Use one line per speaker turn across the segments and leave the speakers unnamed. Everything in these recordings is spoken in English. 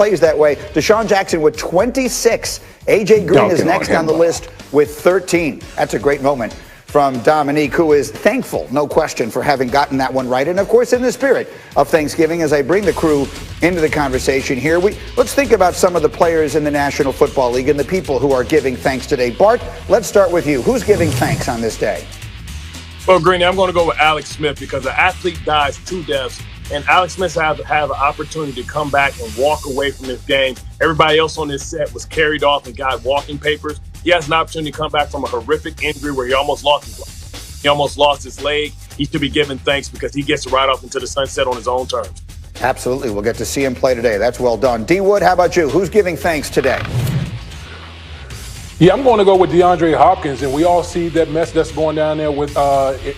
plays that way. Deshaun Jackson with 26. A.J. Green is next on the list with 13. That's a great moment from Dominique, who is thankful, no question, for having gotten that one right. And, of course, in the spirit of Thanksgiving, as I bring the crew into the conversation here, let's think about some of the players in the National Football League and the people who are giving thanks today. Bart, let's start with you. Who's giving thanks on this day?
Well, Greeny, I'm going to go with Alex Smith because an athlete dies 2 deaths, and Alex Smith have an opportunity to come back and walk away from this game. Everybody else on this set was carried off and got walking papers. He has an opportunity to come back from a horrific injury where he almost lost his leg. He should be given thanks because he gets to ride off into the sunset on his own terms.
Absolutely. We'll get to see him play today. That's well done. D. Wood, how about you? Who's giving thanks today?
Yeah, I'm going to go with DeAndre Hopkins, and we all see that mess that's going down there with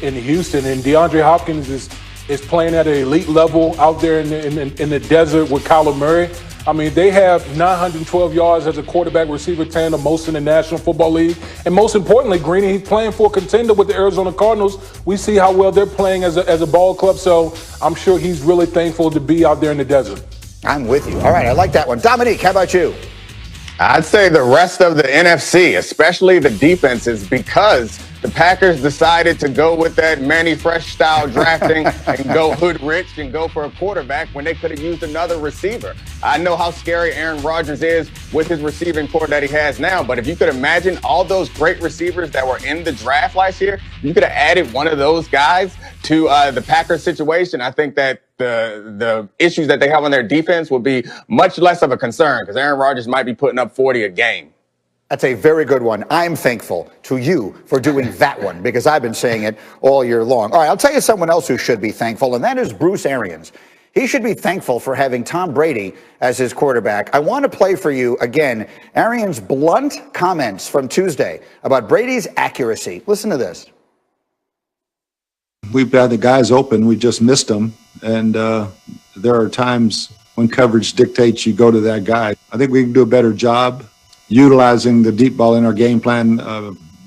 in Houston. And DeAndre Hopkins is playing at an elite level out there in the desert with Kyler Murray. I mean, they have 912 yards as a quarterback-receiver tandem, most in the National Football League. And most importantly, Greeny, he's playing for a contender with the Arizona Cardinals. We see how well they're playing as a ball club, so I'm sure he's really thankful to be out there in the desert.
I'm with you. All right, I like that one. Dominique, how about you?
I'd say the rest of the NFC, especially the defenses, because the Packers decided to go with that Manny Fresh style drafting and go hood rich and go for a quarterback when they could have used another receiver. I know how scary Aaron Rodgers is with his receiving core that he has now, but if you could imagine all those great receivers that were in the draft last year, you could have added one of those guys to the Packers situation. I think that the issues that they have on their defense will be much less of a concern because Aaron Rodgers might be putting up 40 a game.
That's a very good one. I'm thankful to you for doing that one because I've been saying it all year long. All right, I'll tell you someone else who should be thankful, and that is Bruce Arians. He should be thankful for having Tom Brady as his quarterback. I want to play for you, again, Arians' blunt comments from Tuesday about Brady's accuracy. Listen to this.
We've got the guys open. We just missed them. And there are times when coverage dictates you go to that guy. I think we can do a better job utilizing the deep ball in our game plan,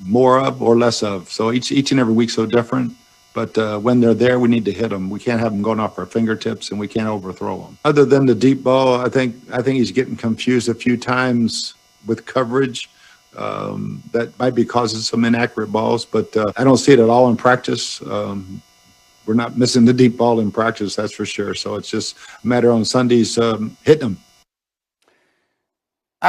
more of or less of. So each and every week so different. But when they're there, we need to hit them. We can't have them going off our fingertips, and we can't overthrow them. Other than the deep ball, I think he's getting confused a few times with coverage. That might be causing some inaccurate balls, but I don't see it at all in practice. We're not missing the deep ball in practice, that's for sure. So it's just a matter on Sundays hitting them.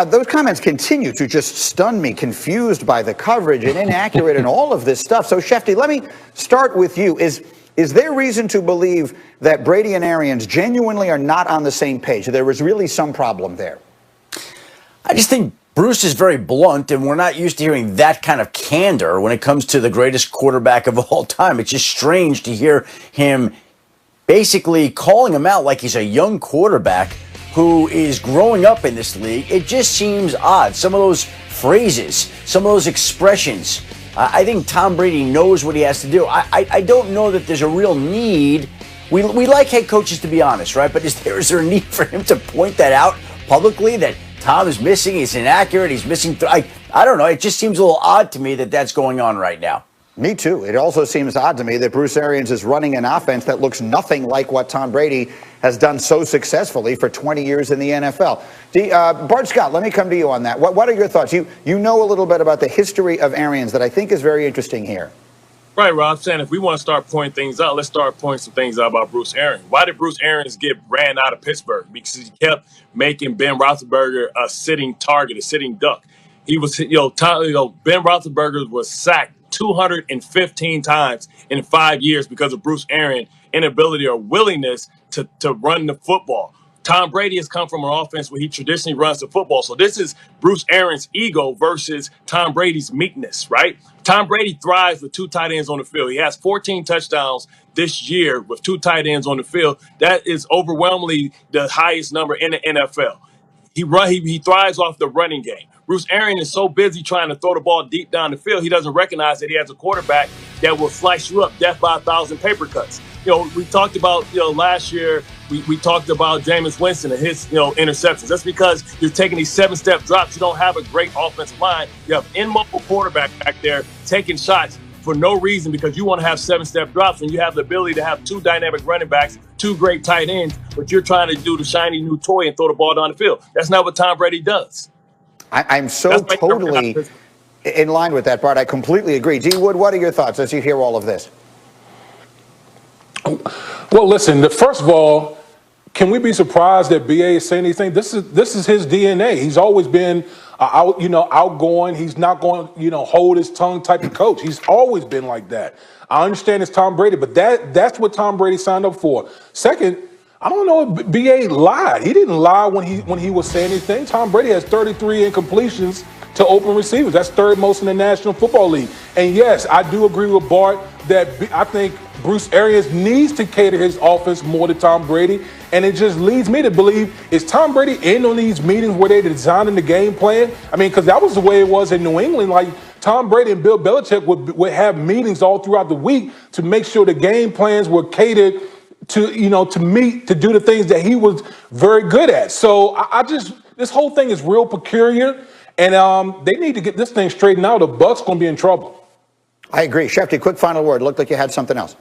Those comments continue to just stun me, confused by the coverage and inaccurate and all of this stuff. So, Schefter, let me start with you. Is there reason to believe that Brady and Arians genuinely are not on the same page? There was really some problem there.
I just think Bruce is very blunt, and we're not used to hearing that kind of candor when it comes to the greatest quarterback of all time. It's just strange to hear him basically calling him out like he's a young quarterback who is growing up in this league. It just seems odd. Some of those phrases, some of those expressions. I think Tom Brady knows what he has to do. I don't know that there's a real need. We like head coaches to be honest, right? But is there a need for him to point that out publicly that Tom is missing, he's inaccurate, he's missing? I don't know. It just seems a little odd to me that that's going on right now.
Me too. It also seems odd to me that Bruce Arians is running an offense that looks nothing like what Tom Brady has done so successfully for 20 years in the NFL. Bart Scott, let me come to you on that. What are your thoughts? You know a little bit about the history of Arians that I think is very interesting here.
Right, Rob, saying if we want to start pointing things out, let's start pointing some things out about Bruce Arians. Why did Bruce Arians get ran out of Pittsburgh? Because he kept making Ben Roethlisberger a sitting target, a sitting duck. He was, Ben Roethlisberger was sacked 215 times in 5 years because of Bruce Arians' inability or willingness to run the football. Tom Brady has come from an offense where he traditionally runs the football. So this is Bruce Arians' ego versus Tom Brady's meekness, right? Tom Brady thrives with 2 tight ends on the field. He has 14 touchdowns this year with 2 tight ends on the field. That is overwhelmingly the highest number in the NFL. He thrives off the running game. Bruce Arians is so busy trying to throw the ball deep down the field, he doesn't recognize that he has a quarterback that will slice you up death by 1,000 paper cuts. We talked about, last year, we talked about Jameis Winston and his, interceptions. That's because you're taking these 7-step drops. You don't have a great offensive line. You have an immobile quarterback back there taking shots for no reason because you want to have 7-step drops when you have the ability to have 2 dynamic running backs, 2 great tight ends, but you're trying to do the shiny new toy and throw the ball down the field. That's not what Tom Brady does.
I'm so totally in line with that, Bart. I completely agree. D. Wood, what are your thoughts as you hear all of this?
Well, listen, first of all, can we be surprised that BA is saying anything? This is his DNA. He's always been outgoing. He's not going hold his tongue type of coach. He's always been like that. I understand it's Tom Brady, but that's what Tom Brady signed up for. Second, I don't know if BA lied. He didn't lie when he was saying anything. Tom Brady has 33 incompletions to open receivers. That's 3rd most in the National Football League. And yes, I do agree with Bart that I think Bruce Arians needs to cater his offense more to Tom Brady. And it just leads me to believe, is Tom Brady in on these meetings where they're designing the game plan? I mean, because that was the way it was in New England. Like, Tom Brady and Bill Belichick would have meetings all throughout the week to make sure the game plans were catered to do the things that he was very good at. So this whole thing is real peculiar, and they need to get this thing straightened out. The Bucs going to be in trouble.
I agree. Schefter, quick final word. Looked like you had something else.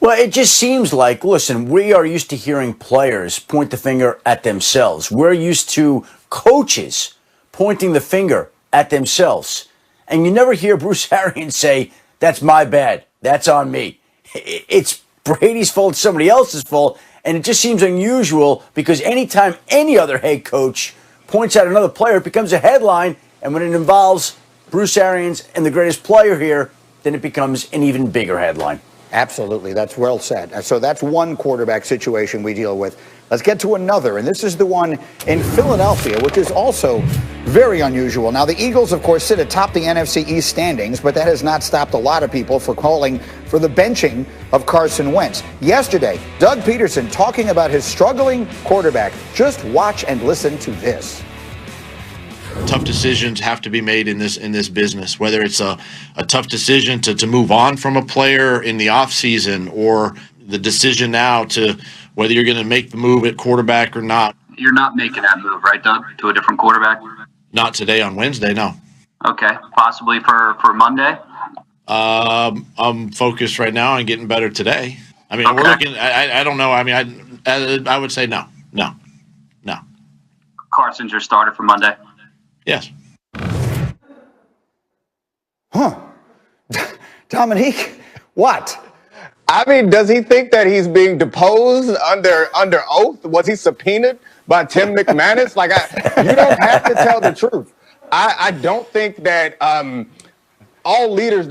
Well, it just seems like, listen, we are used to hearing players point the finger at themselves. We're used to coaches pointing the finger at themselves. And you never hear Bruce Arians say, that's my bad. That's on me. It's Brady's fault, it's somebody else's fault. And it just seems unusual because anytime any other head coach points at another player, it becomes a headline. And when it involves Bruce Arians and the greatest player here, then it becomes an even bigger headline.
Absolutely. That's well said. So that's one quarterback situation we deal with. Let's get to another, and this is the one in Philadelphia, which is also very unusual. Now, the Eagles, of course, sit atop the NFC East standings, but that has not stopped a lot of people from calling for the benching of Carson Wentz. Yesterday, Doug Peterson talking about his struggling quarterback. Just watch and listen to this.
Tough decisions have to be made in this business, whether it's a tough decision to move on from a player in the offseason or the decision now to whether you're going to make the move at quarterback or not.
You're not making that move, right, Doug, to a different quarterback?
Not today on Wednesday, no.
Okay, possibly for Monday?
I'm focused right now on getting better today. I mean,
okay.
We're looking, I don't know. I mean, I would say no.
Carson's your starter for Monday?
Yes.
Huh. Dominique, what?
I mean, does he think that he's being deposed under oath? Was he subpoenaed by Tim McManus? Like, you don't have to tell the truth. I don't think that all leaders